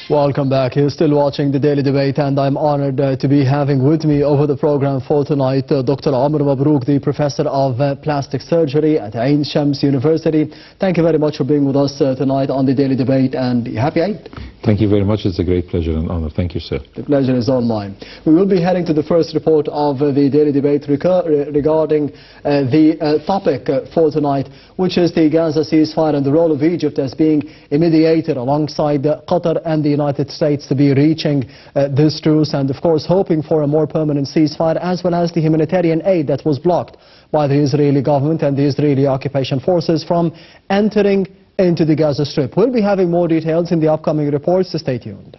Welcome back. You're still watching the Daily Debate, and I'm honored to be having with me over the program for tonight Dr. Amr Mabrook, the Professor of Plastic Surgery at Ain Shams University. Thank you very much for being with us tonight on the Daily Debate, and happy Eid. Thank you very much. It's a great pleasure and honor. Thank you, sir. The pleasure is all mine. We will be heading to the first report of the Daily Debate regarding the topic for tonight, which is the Gaza ceasefire and the role of Egypt as being a mediator alongside Qatar and the United States to be reaching this truce, and of course hoping for a more permanent ceasefire, as well as the humanitarian aid that was blocked by the Israeli government and the Israeli occupation forces from entering into the Gaza Strip. We'll be having more details in the upcoming reports, so stay tuned.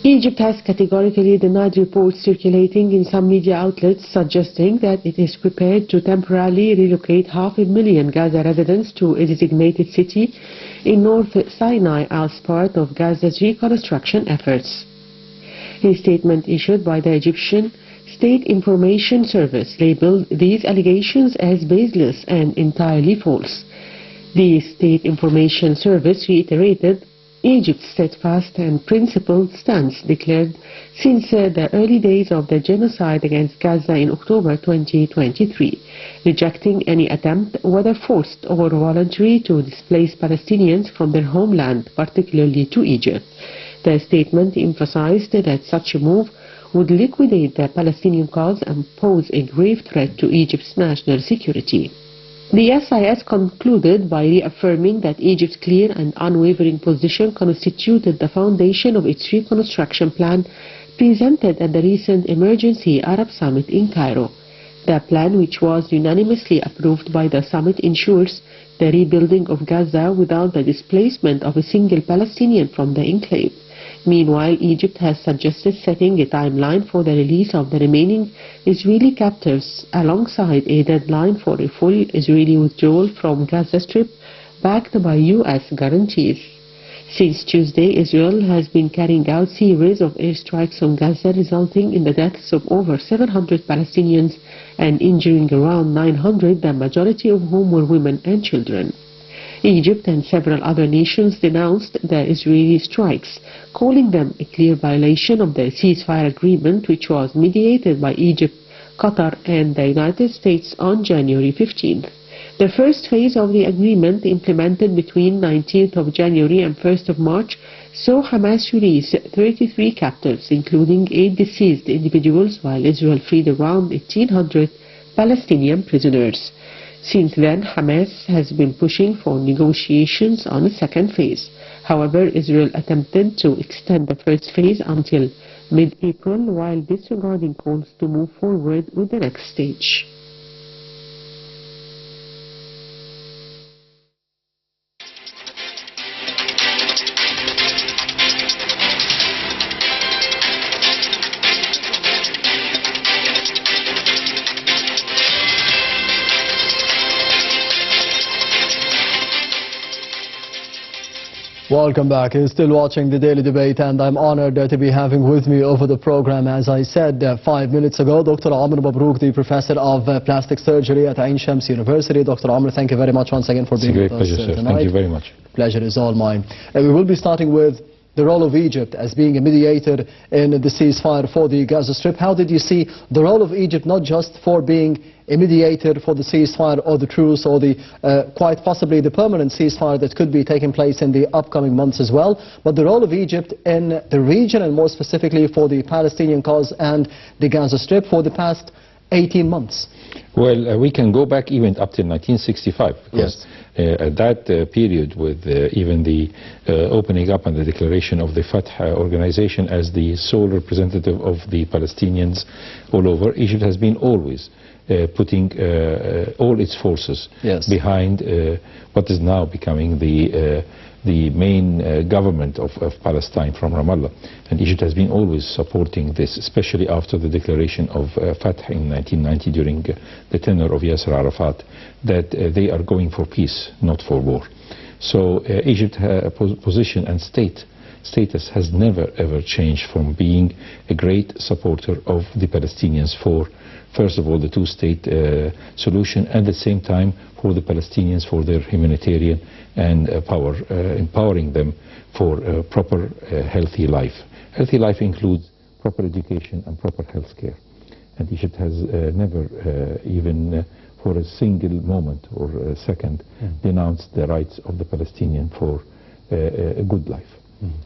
Egypt has categorically denied reports circulating in some media outlets suggesting that it is prepared to temporarily relocate 500,000 Gaza residents to a designated city in North Sinai as part of Gaza's reconstruction efforts. A statement issued by the Egyptian State Information Service labeled these allegations as baseless and entirely false. The State Information Service reiterated Egypt's steadfast and principled stance declared since the early days of the genocide against Gaza in October 2023, rejecting any attempt, whether forced or voluntary, to displace Palestinians from their homeland, particularly to Egypt. The statement emphasized that such a move would liquidate the Palestinian cause and pose a grave threat to Egypt's national security. The SIS concluded by reaffirming that Egypt's clear and unwavering position constituted the foundation of its reconstruction plan presented at the recent Emergency Arab Summit in Cairo. The plan, which was unanimously approved by the summit, ensures the rebuilding of Gaza without the displacement of a single Palestinian from the enclave. Meanwhile, Egypt has suggested setting a timeline for the release of the remaining Israeli captives alongside a deadline for a full Israeli withdrawal from Gaza Strip backed by U.S. guarantees. Since Tuesday, Israel has been carrying out a series of airstrikes on Gaza, resulting in the deaths of over 700 Palestinians and injuring around 900, the majority of whom were women and children. Egypt and several other nations denounced the Israeli strikes, calling them a clear violation of the ceasefire agreement, which was mediated by Egypt, Qatar and the United States on January 15th. The first phase of the agreement, implemented between 19th of January and 1st of March, saw Hamas release 33 captives, including 8 deceased individuals, while Israel freed around 1,800 Palestinian prisoners. Since then, Hamas has been pushing for negotiations on a second phase. However, Israel attempted to extend the first phase until mid-April, while disregarding calls to move forward with the next stage. Welcome back. You're still watching the Daily Debate, and I'm honored to be having with me over the program, as I said 5 minutes ago, Dr. Amr Mabrook, the Professor of Plastic Surgery at Ain Shams University. Dr. Amr, thank you very much once again for being with us tonight. It's a great pleasure, sir. Thank you very much. Pleasure is all mine. We will be starting with the role of Egypt as being a mediator in the ceasefire for the Gaza Strip. How did you see the role of Egypt, not just for being a mediator for the ceasefire or the truce or the quite possibly the permanent ceasefire that could be taking place in the upcoming months as well, but the role of Egypt in the region, and more specifically for the Palestinian cause and the Gaza Strip for the past 18 months? Well, we can go back even up to 1965, because at that period, with even the opening up and the declaration of the Fatah organization as the sole representative of the Palestinians all over, Egypt has been always putting all its forces behind what is now becoming the the main government of Palestine from Ramallah. And Egypt has been always supporting this, especially after the declaration of Fatah in 1990 during the tenure of Yasser Arafat, that they are going for peace, not for war. So Egypt's position and status has never ever changed from being a great supporter of the Palestinians for, first of all, the two-state solution, and at the same time for the Palestinians for their humanitarian and empowering them for a proper healthy life. Healthy life includes proper education and proper health care. And Egypt has never even for a single moment or a second denounced the rights of the Palestinian for a good life.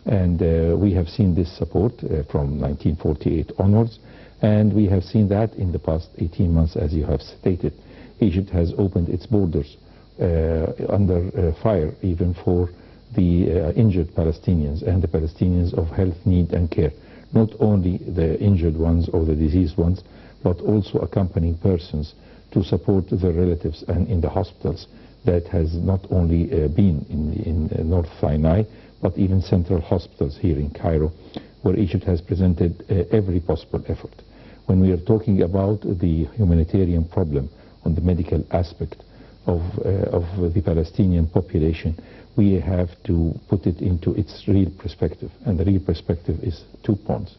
And we have seen this support from 1948 onwards, and we have seen that in the past 18 months, as you have stated. Egypt has opened its borders under fire even for the injured Palestinians and the Palestinians of health need and care. Not only the injured ones or the diseased ones, but also accompanying persons to support their relatives and in the hospitals. That has not only been in North Sinai, but even central hospitals here in Cairo, where Egypt has presented every possible effort. When we are talking about the humanitarian problem on the medical aspect of the Palestinian population, we have to put it into its real perspective, and the real perspective is 2 points.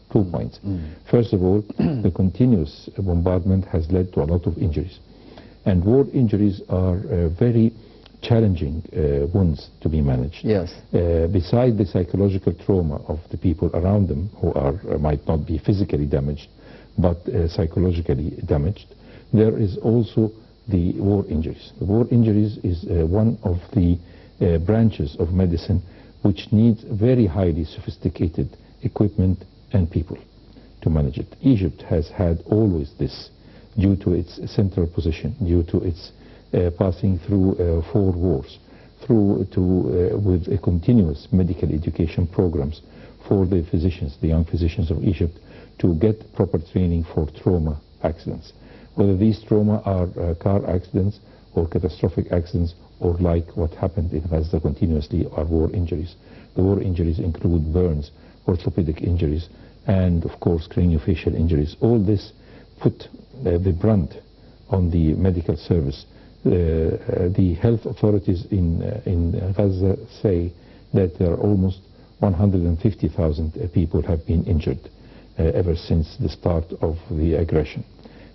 First of all, the continuous bombardment has led to a lot of injuries, and war injuries are very challenging wounds to be managed. Yes. Beside the psychological trauma of the people around them, who might not be physically damaged, but psychologically damaged, there is also the war injuries. The war injuries is one of the branches of medicine which needs very highly sophisticated equipment and people to manage it. Egypt has had always this, due to its central position, due to its passing through 4 wars, with a continuous medical education programs for the physicians, the young physicians of Egypt, to get proper training for trauma accidents. Whether these trauma are car accidents or catastrophic accidents, or like what happened in Gaza continuously, are war injuries. The war injuries include burns, orthopedic injuries, and of course craniofacial injuries. All this put the brunt on the medical service. The health authorities in Gaza say that there are almost 150,000 people have been injured ever since the start of the aggression.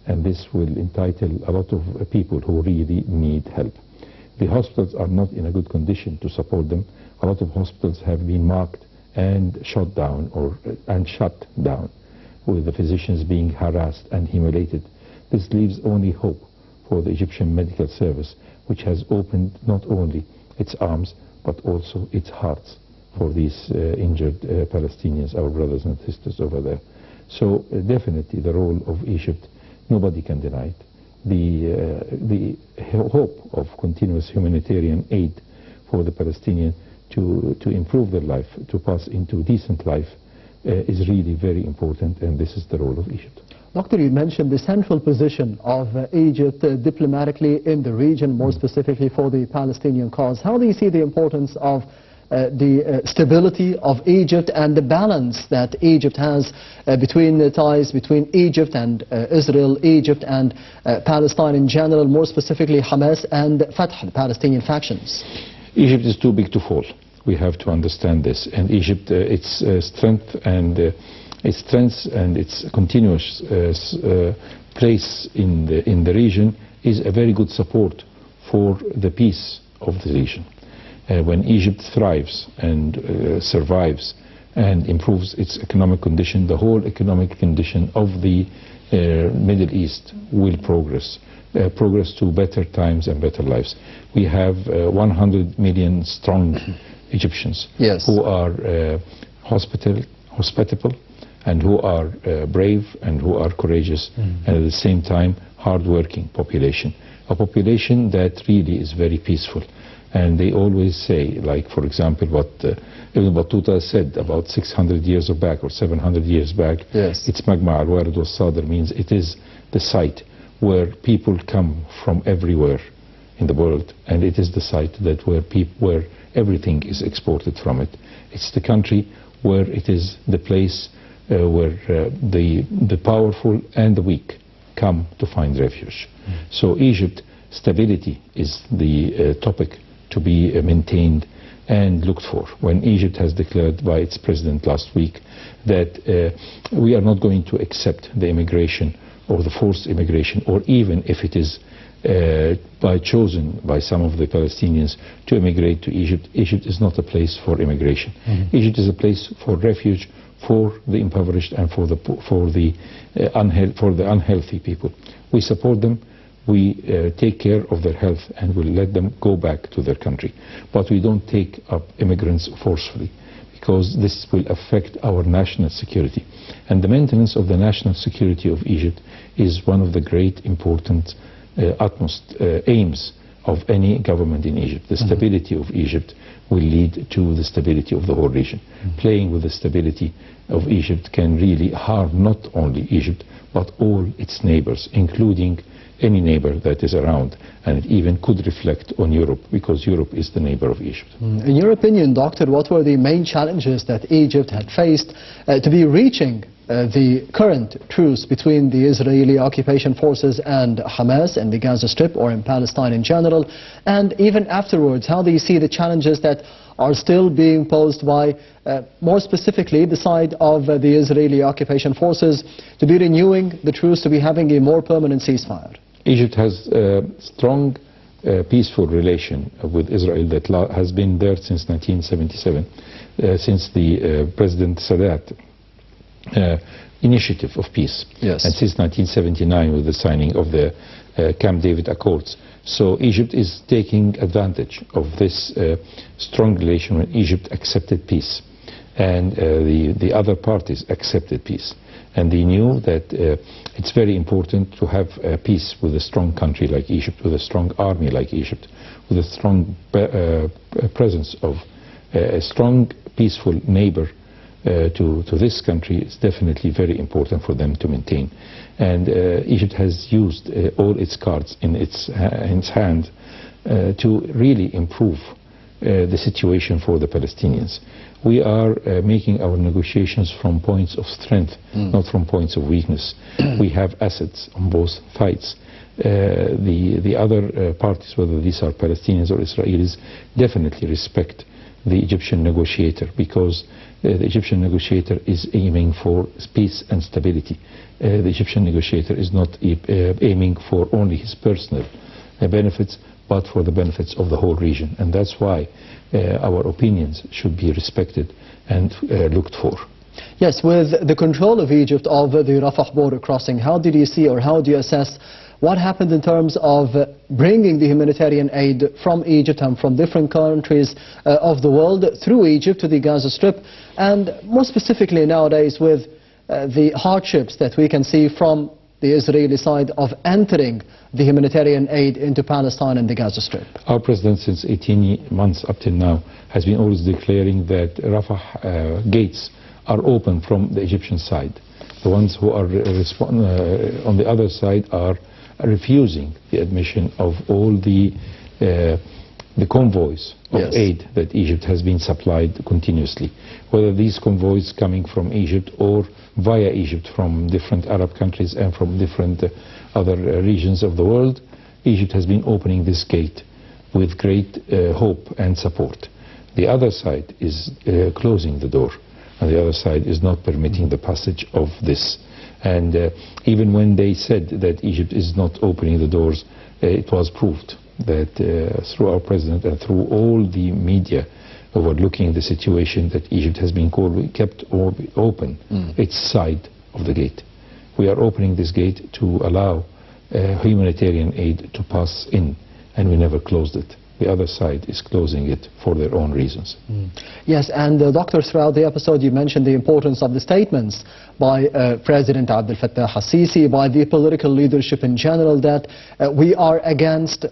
And this will entitle a lot of people who really need help. The hospitals are not in a good condition to support them. A lot of hospitals have been marked and shut down, with the physicians being harassed and humiliated. This leaves only hope for the Egyptian medical service, which has opened not only its arms but also its hearts for these injured Palestinians, our brothers and sisters over there. So definitely the role of Egypt, nobody can deny it. The hope of continuous humanitarian aid for the Palestinian to improve their life, to pass into decent life, is really very important, and this is the role of Egypt. Doctor, you mentioned the central position of Egypt diplomatically in the region, more specifically for the Palestinian cause. How do you see the importance of the stability of Egypt and the balance that Egypt has between the ties between Egypt and Israel, Egypt and Palestine in general, more specifically Hamas and Fatah, the Palestinian factions? Egypt is too big to fall. We have to understand this. And Egypt, its strength and its continuous place in the region is a very good support for the peace of the region. When Egypt thrives and survives and improves its economic condition, the whole economic condition of the Middle East will progress to better times and better lives. We have 100 million strong Egyptians, yes, who are hospitable and who are brave and who are courageous, and at the same time hard-working population. A population that really is very peaceful. And they always say, like for example what Ibn Battuta said about 600 years back or 700 years back, yes, it's Magma al-Warid wal-Sadr, means it is the site where people come from everywhere in the world, and it is the site that where everything is exported from it. It's the country where it is the place where the powerful and the weak come to find refuge. So Egypt, stability is the topic to be maintained and looked for. When Egypt has declared by its president last week that we are not going to accept the immigration or the forced immigration, or even if it is chosen by some of the Palestinians to immigrate to Egypt, Egypt is not a place for immigration. Egypt is a place for refuge for the impoverished and for the unhealthy people. We support them. We take care of their health and will let them go back to their country. But we don't take up immigrants forcefully, because this will affect our national security. And the maintenance of the national security of Egypt is one of the great important utmost aims of any government in Egypt. The stability of Egypt will lead to the stability of the whole region. Playing with the stability of Egypt can really harm not only Egypt, but all its neighbors, including any neighbor that is around, and it even could reflect on Europe, because Europe is the neighbor of Egypt. In your opinion, Doctor, what were the main challenges that Egypt had faced to be reaching the current truce between the Israeli occupation forces and Hamas in the Gaza Strip, or in Palestine in general? And even afterwards, how do you see the challenges that are still being posed by, more specifically, the side of the Israeli occupation forces to be renewing the truce, to be having a more permanent ceasefire? Egypt has a strong peaceful relation with Israel that has been there since 1977, since the President Sadat initiative of peace, and since 1979 with the signing of the Camp David Accords. So Egypt is taking advantage of this strong relation when Egypt accepted peace, and the other parties accepted peace. And they knew that it's very important to have peace with a strong country like Egypt, with a strong army like Egypt, with a strong presence of a strong, peaceful neighbor to this country. Is definitely very important for them to maintain. And Egypt has used all its cards in its hand to really improve the situation for the Palestinians. We are making our negotiations from points of strength, not from points of weakness. We have assets on both sides. The other parties, whether these are Palestinians or Israelis, definitely respect the Egyptian negotiator, because the Egyptian negotiator is aiming for peace and stability. The Egyptian negotiator is not aiming for only his personal benefits, but for the benefits of the whole region. And that's why our opinions should be respected and looked for. Yes, with the control of Egypt of the Rafah border crossing, how did you see, or how do you assess what happened in terms of bringing the humanitarian aid from Egypt and from different countries of the world through Egypt to the Gaza Strip, and more specifically nowadays with the hardships that we can see from the Israeli side of entering the humanitarian aid into Palestine and the Gaza Strip? Our president, since 18 months up till now, has been always declaring that Rafah gates are open from the Egyptian side. The ones who are on the other side are refusing the admission of all the convoys of aid that Egypt has been supplied continuously. Whether these convoys coming from Egypt or via Egypt from different Arab countries and from different other regions of the world, Egypt has been opening this gate with great hope and support. The other side is closing the door, and the other side is not permitting the passage of this. And even when they said that Egypt is not opening the doors, it was proved that through our president and through all the media overlooking the situation, that Egypt has been kept open its side of the gate. We are opening this gate to allow humanitarian aid to pass in, and we never closed it. The other side is closing it for their own reasons. Yes, and Doctor, throughout the episode you mentioned the importance of the statements by President Abdel Fattah al-Sisi, by the political leadership in general, that we are against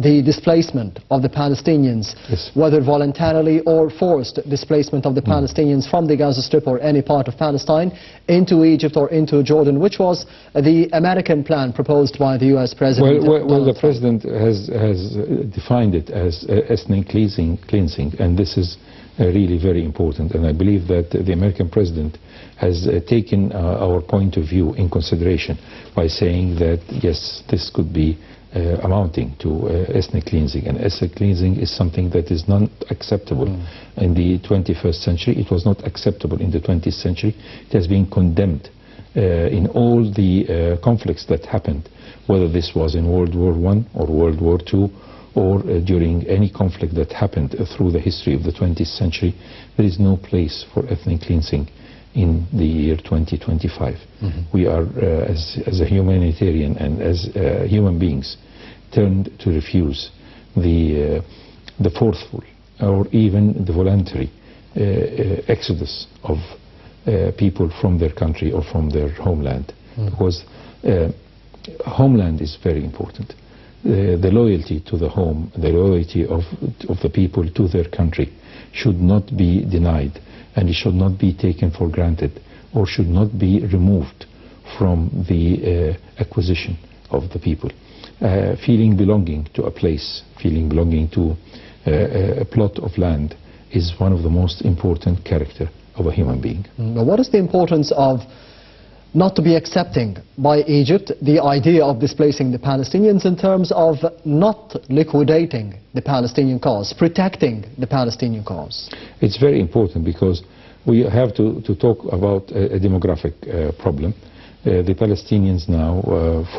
the displacement of the Palestinians, Yes. whether voluntarily or forced displacement of the Palestinians from the Gaza Strip or any part of Palestine into Egypt or into Jordan, which was the American plan proposed by the U.S. President. Well, the President has defined it as ethnic cleansing, and this is really very important. And I believe that the American President has taken our point of view in consideration by saying that, yes, this could be amounting to ethnic cleansing. And ethnic cleansing is something that is not acceptable in the 21st century. It was not acceptable in the 20th century. It has been condemned in all the conflicts that happened, whether this was in World War I or World War II, or during any conflict that happened through the history of the 20th century. There is no place for ethnic cleansing in the year 2025. We are, as a humanitarian and as human beings, turned to refuse the forceful or even the voluntary exodus of people from their country or from their homeland. Because homeland is very important. The loyalty to the home, the loyalty of the people to their country should not be denied, and it should not be taken for granted, or should not be removed from the acquisition of the people. Feeling belonging to a place, feeling belonging to a plot of land is one of the most important character of a human being. Now, what is the importance of not to be accepting by Egypt the idea of displacing the Palestinians in terms of not liquidating the Palestinian cause, protecting the Palestinian cause? It's very important because we have to talk about a demographic problem. The Palestinians now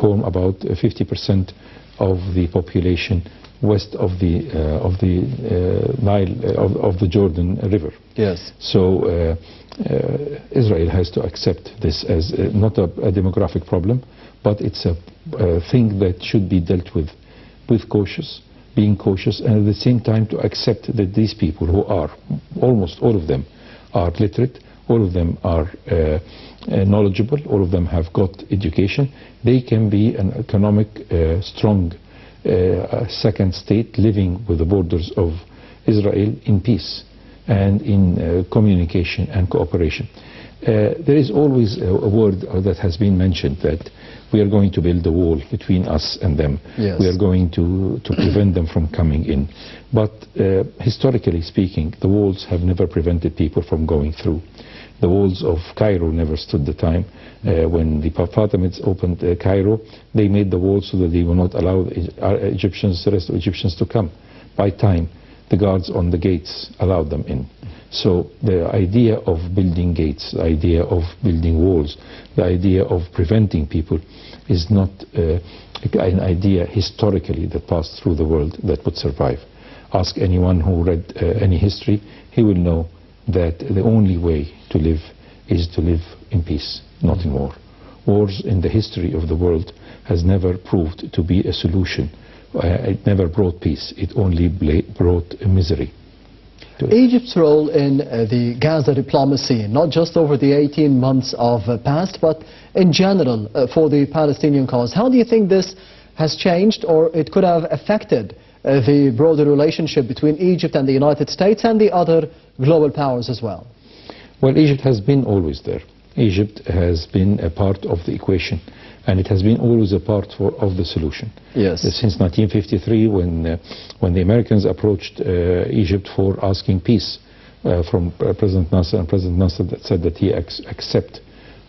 form about 50% of the population west of the Nile, of the Jordan River. Yes. So Israel has to accept this as not a demographic problem, but it's a thing that should be dealt with being cautious, and at the same time to accept that these people, who are almost all of them are literate, all of them are knowledgeable, all of them have got education, they can be an economic strong second state living with the borders of Israel in peace and in communication and cooperation. There is always a word that has been mentioned, that we are going to build a wall between us and them. Yes. We are going to prevent them from coming in. But historically speaking, the walls have never prevented people from going through. The walls of Cairo never stood the time. When the Fatimids opened Cairo, they made the walls so that they will not allow the rest of Egyptians to come. By time, the guards on the gates allowed them in. So the idea of building gates, the idea of building walls, the idea of preventing people is not an idea historically that passed through the world that would survive. Ask anyone who read any history, he will know that the only way to live is to live in peace, not in war. Wars in the history of the world has never proved to be a solution. It never brought peace. It only brought misery. Egypt's role in the Gaza diplomacy, not just over the 18 months of past, but in general for the Palestinian cause. How do you think this has changed, or it could have affected the broader relationship between Egypt and the United States and the other global powers as well? Well, Egypt has been always there. Egypt has been a part of the equation, and it has been always a part of the solution. Yes. Since 1953, when the Americans approached Egypt for asking peace from President Nasser, and President Nasser said that he accept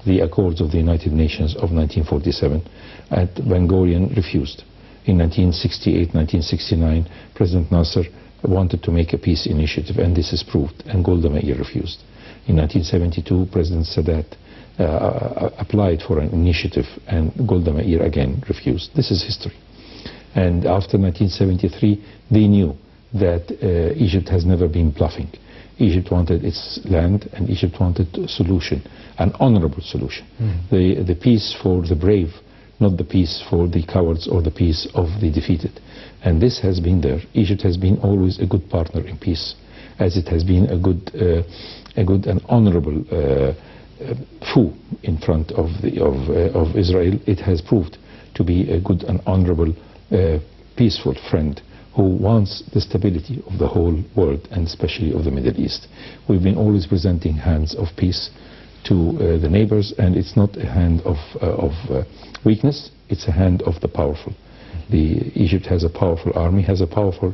the accords of the United Nations of 1947, and Ben Gurion refused. In 1968, 1969, President Nasser wanted to make a peace initiative, and this is proved, and Golda Meir refused. In 1972, President Sadat applied for an initiative, and Golda Meir again refused. This is history. And after 1973, they knew that Egypt has never been bluffing. Egypt wanted its land, and Egypt wanted a solution, an honorable solution. The peace for the brave, not the peace for the cowards or the peace of the defeated. And this has been there. Egypt has been always a good partner in peace, as it has been a good and honorable foe in front of Israel. It has proved to be a good and honorable, peaceful friend who wants the stability of the whole world and especially of the Middle East. We've been always presenting hands of peace to the neighbors, and it's not a hand of weakness, it's a hand of the powerful. Egypt has a powerful army, has a powerful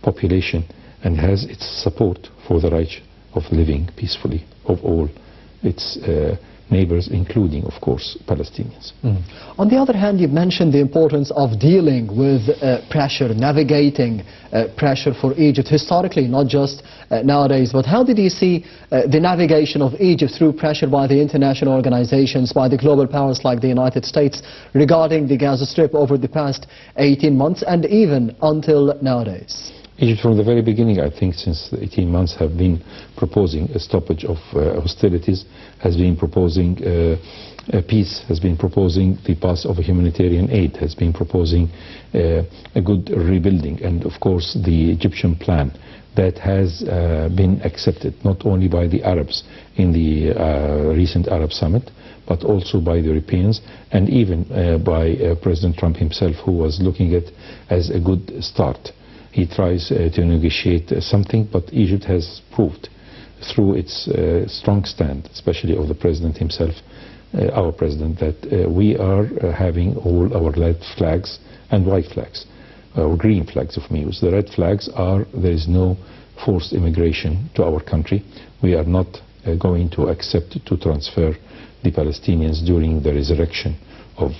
population, and has its support for the right of living peacefully of all its neighbors, including, of course, Palestinians. On the other hand, you mentioned the importance of dealing with pressure, navigating pressure for Egypt historically, not just nowadays. But how did you see the navigation of Egypt through pressure by the international organizations, by the global powers like the United States regarding the Gaza Strip over the past 18 months and even until nowadays? Egypt, from the very beginning, I think since 18 months, have been proposing a stoppage of hostilities, has been proposing peace, has been proposing the path of a humanitarian aid, has been proposing a good rebuilding, and of course the Egyptian plan that has been accepted not only by the Arabs in the recent Arab summit, but also by the Europeans and even by President Trump himself, who was looking at as a good start. He tries to negotiate something, but Egypt has proved through its strong stand, especially of the president himself, our president, that we are having all our red flags and white flags, or green flags if we use. The red flags are there is no forced immigration to our country. We are not going to accept to transfer the Palestinians during the resurrection of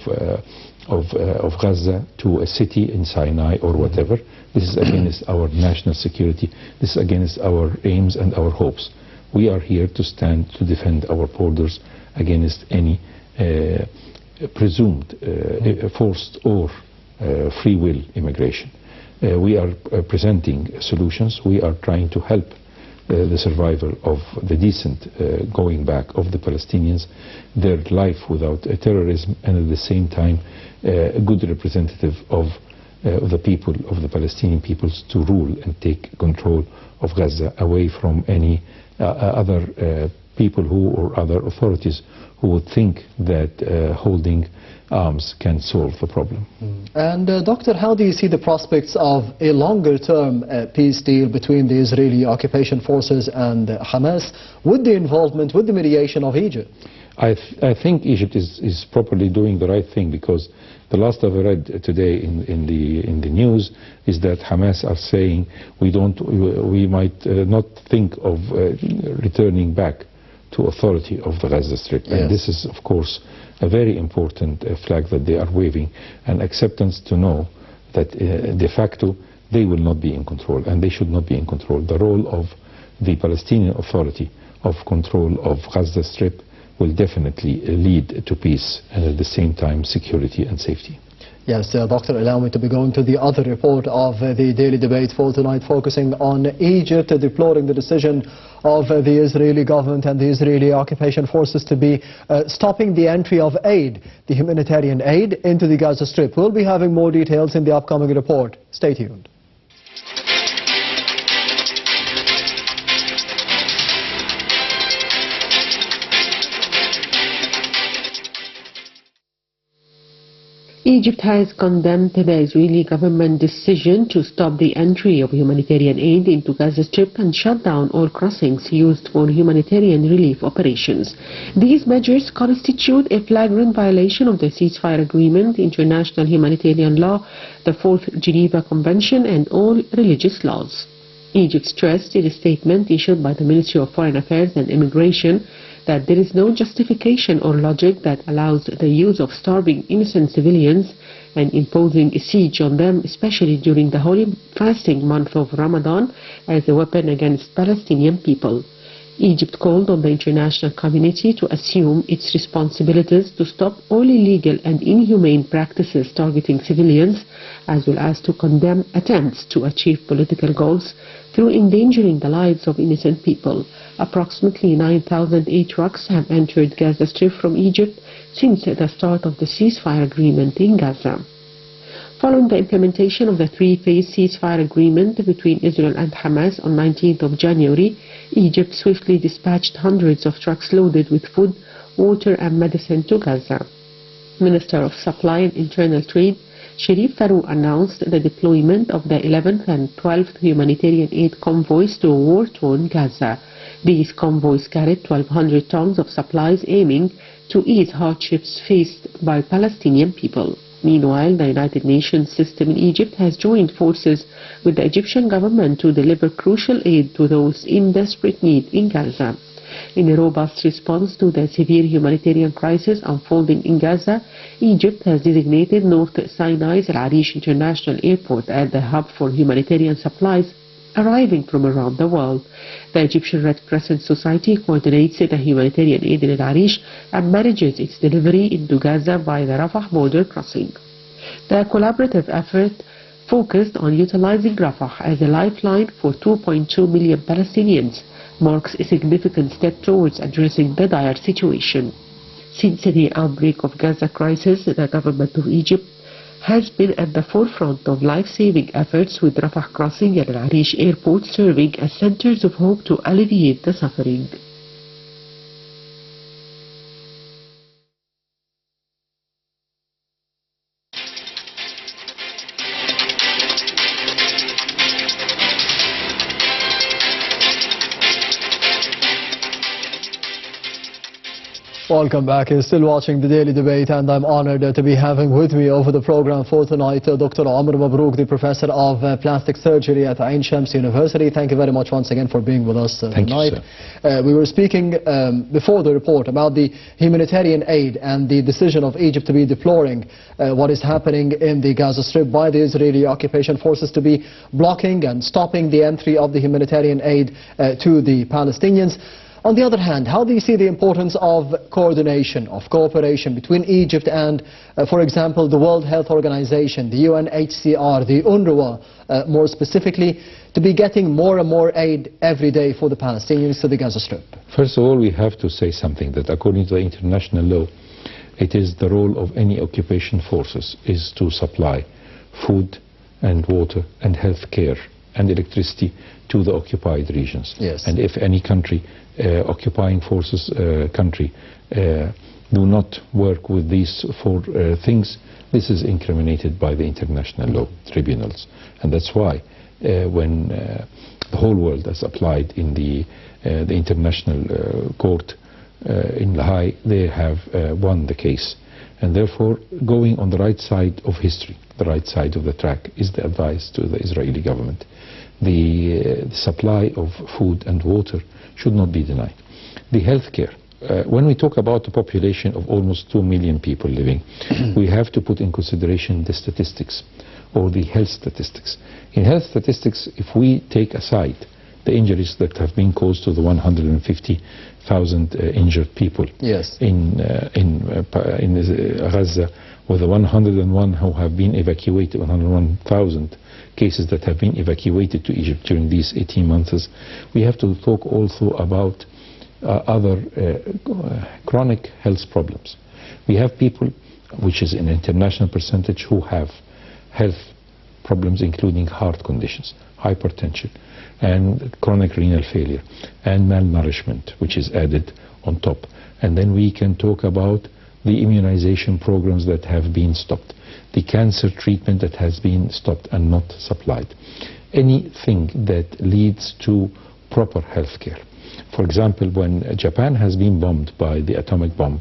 Gaza to a city in Sinai or whatever. This is against our national security. This is against our aims and our hopes. We are here to stand to defend our borders against any presumed forced or free will immigration. We are presenting solutions. We are trying to help the survival of the decent going back of the Palestinians, their life without terrorism, and at the same time a good representative of the people, of the Palestinian peoples, to rule and take control of Gaza away from any other people who, or other authorities who would think that holding arms can solve the problem. And Doctor, how do you see the prospects of a longer-term peace deal between the Israeli occupation forces and Hamas with the involvement, with the mediation of Egypt? I think Egypt is properly doing the right thing, because the last I've read today in the news is that Hamas are saying we might not think of returning back to authority of the Gaza Strip. Yes. And this is, of course, a very important flag that they are waving, and acceptance to know that de facto they will not be in control, and they should not be in control. The role of the Palestinian Authority of control of Gaza Strip will definitely lead to peace and at the same time security and safety. Yes, Doctor, allow me to be going to the other report of the daily debate for tonight, focusing on Egypt, deploring the decision of the Israeli government and the Israeli occupation forces to be stopping the entry of aid, the humanitarian aid, into the Gaza Strip. We'll be having more details in the upcoming report. Stay tuned. Egypt has condemned the Israeli government decision to stop the entry of humanitarian aid into Gaza Strip and shut down all crossings used for humanitarian relief operations. These measures constitute a flagrant violation of the ceasefire agreement, international humanitarian law, the Fourth Geneva Convention, and all religious laws. Egypt stressed in a statement issued by the Ministry of Foreign Affairs and Immigration that there is no justification or logic that allows the use of starving innocent civilians and imposing a siege on them, especially during the holy fasting month of Ramadan, as a weapon against Palestinian people. Egypt called on the international community to assume its responsibilities to stop all illegal and inhumane practices targeting civilians, as well as to condemn attempts to achieve political goals through endangering the lives of innocent people. Approximately 9,000 aid trucks have entered Gaza Strip from Egypt since the start of the ceasefire agreement in Gaza. Following the implementation of the three-phase ceasefire agreement between Israel and Hamas on 19th of January, Egypt swiftly dispatched hundreds of trucks loaded with food, water and medicine to Gaza. Minister of Supply and Internal Trade Sharif Farouk announced the deployment of the 11th and 12th humanitarian aid convoys to war-torn Gaza. These convoys carried 1,200 tons of supplies aiming to ease hardships faced by Palestinian people. Meanwhile, the United Nations system in Egypt has joined forces with the Egyptian government to deliver crucial aid to those in desperate need in Gaza. In a robust response to the severe humanitarian crisis unfolding in Gaza, Egypt has designated North Sinai's Al Arish International Airport as the hub for humanitarian supplies arriving from around the world. The Egyptian Red Crescent Society coordinates the humanitarian aid in Al Arish and manages its delivery into Gaza by the Rafah border crossing. The collaborative effort focused on utilizing Rafah as a lifeline for 2.2 million Palestinians marks a significant step towards addressing the dire situation. Since the outbreak of Gaza crisis, the government of Egypt has been at the forefront of life-saving efforts, with Rafah crossing and Al Arish airport serving as centers of hope to alleviate the suffering. Welcome back. You're still watching the Daily Debate, and I'm honored to be having with me over the program for tonight Dr. Amrou Mabrook, the Professor of Plastic Surgery at Ain Shams University. Thank you very much once again for being with us tonight. Thank you, sir. We were speaking before the report about the humanitarian aid and the decision of Egypt to be deploring what is happening in the Gaza Strip by the Israeli occupation forces to be blocking and stopping the entry of the humanitarian aid to the Palestinians. On the other hand, how do you see the importance of coordination, of cooperation between Egypt and, for example, the World Health Organization, the UNHCR, the UNRWA, more specifically, to be getting more and more aid every day for the Palestinians to the Gaza Strip? First of all, we have to say something, that according to the international law, it is the role of any occupation forces is to supply food and water and health care and electricity to the occupied regions. Yes. And if any country, occupying forces country, do not work with these four things, this is incriminated by the international law tribunals. And that's why when the whole world has applied in the international court in The Hague, they have won the case. And therefore, going on the right side of history, the right side of the track, is the advice to the Israeli government. The supply of food and water should not be denied. The health care. When we talk about a population of almost 2 million people living, we have to put in consideration the statistics, or the health statistics. In health statistics, if we take aside the injuries that have been caused to the 150,000 injured people, yes, in Gaza, with the 101 who have been evacuated, 101,000 cases that have been evacuated to Egypt during these 18 months, we have to talk also about other chronic health problems. We have people, which is an international percentage, who have health problems including heart conditions, hypertension, and chronic renal failure, and malnourishment, which is added on top. And then we can talk about the immunization programs that have been stopped, the cancer treatment that has been stopped and not supplied. Anything that leads to proper health care. For example, when Japan has been bombed by the atomic bomb,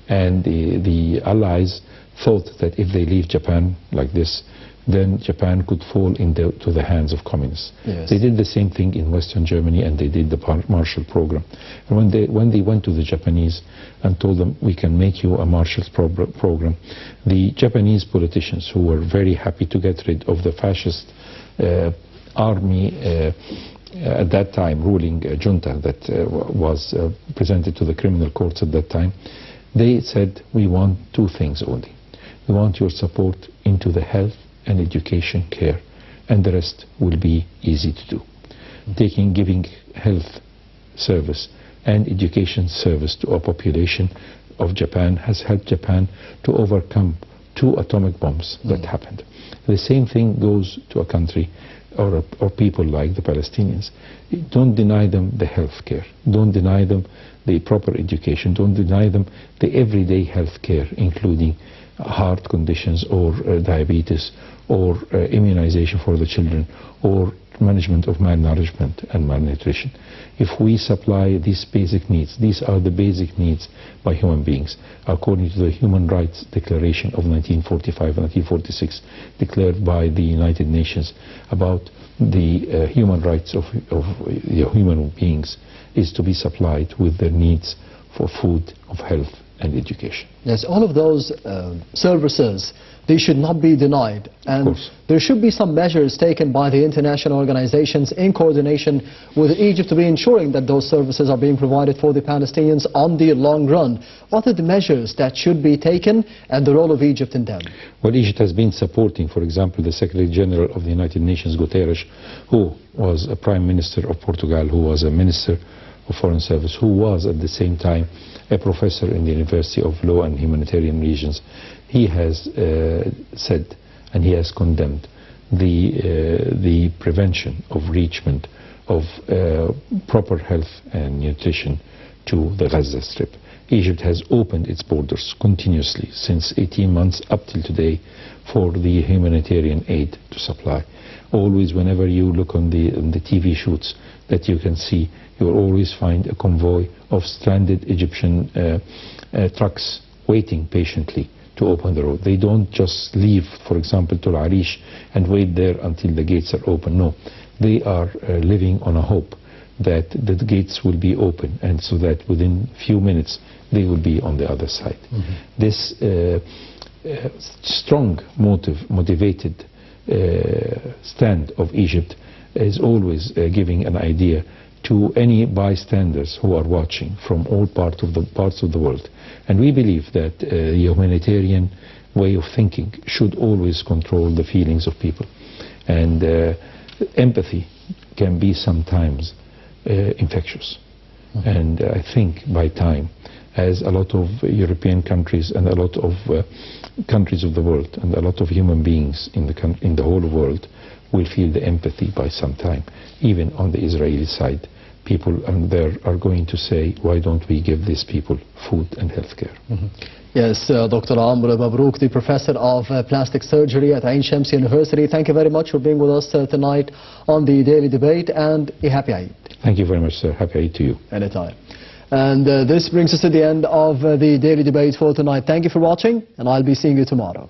and the Allies thought that if they leave Japan like this, then Japan could fall into the hands of communists. Yes. They did the same thing in Western Germany, and they did the Marshall Program. And when they went to the Japanese and told them, we can make you a Marshall Program, the Japanese politicians, who were very happy to get rid of the fascist army at that time, ruling junta that was presented to the criminal courts at that time, they said, we want two things only. We want your support into the health and education care, and the rest will be easy to do. Giving health service and education service to a population of Japan has helped Japan to overcome 2 atomic bombs that happened. The same thing goes to a country or people like the Palestinians. Don't deny them the health care. Don't deny them the proper education. Don't deny them the everyday health care, including heart conditions or diabetes or immunization for the children or management of malnourishment and malnutrition. If we supply these basic needs, these are the basic needs by human beings, according to the Human Rights Declaration of 1945 and 1946, declared by the United Nations about the human rights of human beings, is to be supplied with their needs for food, of health and education. Yes, all of those services, they should not be denied, and there should be some measures taken by the international organizations in coordination with Egypt to be ensuring that those services are being provided for the Palestinians on the long run. What are the measures that should be taken and the role of Egypt in them? Well, Egypt has been supporting, for example, the Secretary General of the United Nations, Guterres, who was a Prime Minister of Portugal, who was a Minister of Foreign Service, who was at the same time a professor in the University of Law and Humanitarian Regions. He has said and he has condemned the prevention of reachment of proper health and nutrition to the Gaza Strip. Egypt has opened its borders continuously since 18 months up till today for the humanitarian aid to supply. Always, whenever you look on the TV shoots that you can see, you will always find a convoy of stranded Egyptian trucks waiting patiently to open the road. They don't just leave, for example, to Arish and wait there until the gates are open. No, they are living on a hope that the gates will be open, and so that within few minutes they will be on the other side. This strong motivated stand of Egypt is always giving an idea to any bystanders who are watching from all parts of the world. And we believe that the humanitarian way of thinking should always control the feelings of people. And empathy can be sometimes infectious. And I think by time, as a lot of European countries and a lot of countries of the world and a lot of human beings in the whole world will feel the empathy by some time, even on the Israeli side, people there are going to say, why don't we give these people food and health care? Yes, Dr. Amrou Mabrouk, the professor of plastic surgery at Ain Shams University. Thank you very much for being with us tonight on the Daily Debate, and a happy Eid. Thank you very much, sir. Happy Eid to you. Anytime. And this brings us to the end of the Daily Debate for tonight. Thank you for watching, and I'll be seeing you tomorrow.